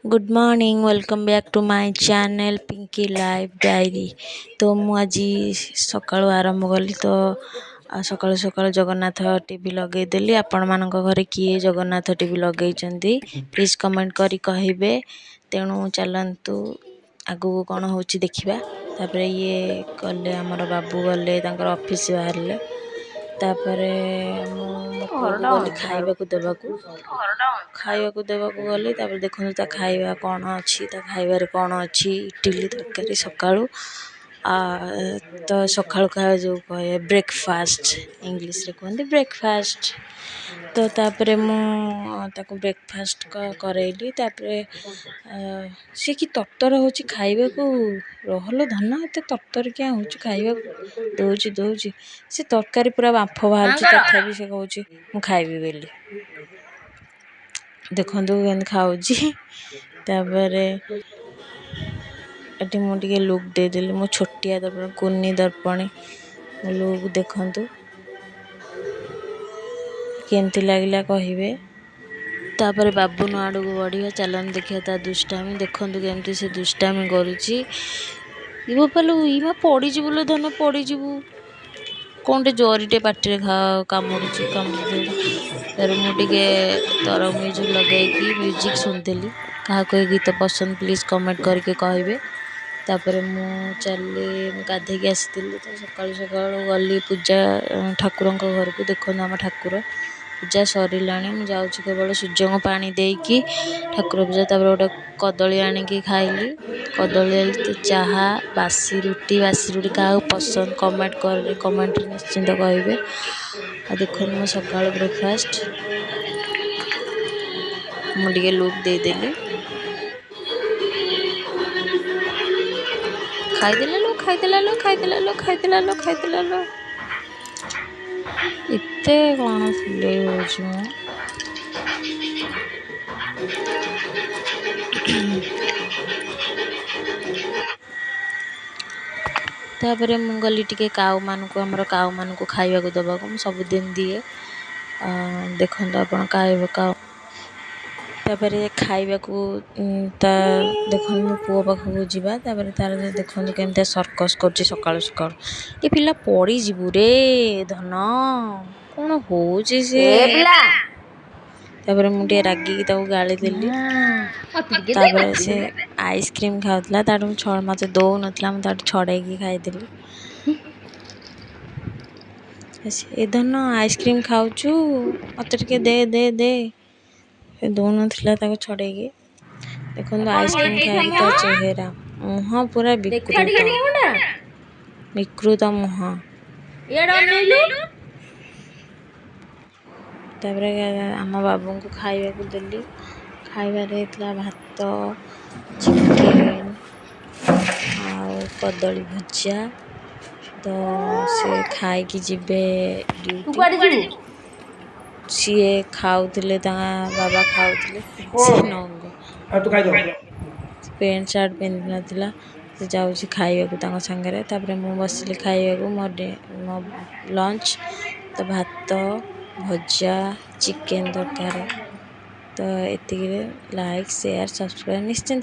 Good morning welcome back to my channel Pinky life diary. तो मुझे सकाळु आरंभ कली तो सकाळु सकाळु जगन्नाथ टीवी लगेदेली। आपण मान घरे किए जगन्नाथ टीवी लगे प्लीज कमेंट करी कहिबे। तेणु चलतु आगु कौन हो देखा। तापर ये गले आमर बाबू गले ऑफिस बाहर तापर गली खाइबा गली देखो ता खाइबा कौन अच्छी खाइबार कौन अच्छी इडली तरकारी सकाळु तो सकाळु खाए जो कहे ब्रेकफास्ट इंग्लिश रे कहते ब्रेकफास्ट। तो तापरे मुझे ब्रेकफास्ट करैली सी कि तरतर हो खाइबा को रहलो धन एत तरतर क्या हो खाइबा दौची दौची से तरकारी पूरा बांफ बाहर तथापि से कहूँ मु खाइबी बोली देखु के खाऊँगी। तापर ये मुझे लुक देदेली मो छोटिया दर्पण कुनी दर्पणी लुक देखु केमती लगला कहे। तापर बाबू न आड़ को बढ़िया चलन देखिए ता दुष्टामी देखु केमती से दुष्टामी करुच्ची। पालू इमा पड़ीजी बोलो धन पड़ीजु कौन टे जरीटे पाटे कामुड़ी तार मुझे तर म्यूजिक लगे म्यूजिक शुणुली। क्या कोई गीत पसंद प्लीज कमेंट करके कहे। तापर चली गाधेक आसी तो सकाळु सकाळु गली पूजा ठाकुर घर को देखो आम ठाकुर पूजा सरला मुझे केवल सूर्य को पानी देकी ठाकुर पूजा। तापर गोटे कदली आनिकी खाइली कदली चाहा बासी रुटी क्या पसंद कमेंट निश्चिंत कहे। देखो मो सकाळ ब्रेकफास्ट मुझे लुक देदेली खाईदेला इते कौन फुले तापर मु गली टिके काऊ मान को आमर काऊ मान को खाइबा को दबा को सबुदिन दिए देखो अपन काऊ तापर खाइबा को देखो मो पुओ पाखक जावा तार देखो केमती सर्कस कर सकाळु सकाळु ये पिला पड़ी जीवु रे धन कौन हो तापर मुझे रागिकी गाली देली। तापर से आइसक्रीम खाऊला मत दौ ना मुझे छड़ाई खाईदेली। ए धन आइसक्रीम खाऊचु मत दे दे दे दौ ना छड़ाई देखो आइसक्रीम खाई तो चेहरा मुह पूरा विकृत मुह। तापर आम बाबू को खाइबा को देली खाइबार भात चिकेन कदली भजा तो से खाई जीवे ड्यूटी सी खाऊले बाबा खाऊले पेंट सार्ट पिंधि ना से जाऊँ खाइबा सांगे। तापर मु बसिली खाइबा मो लंच तो भात भजा चिकेन तरकारी तो एति लाइक शेयर सब्सक्राइब निश्चिंत।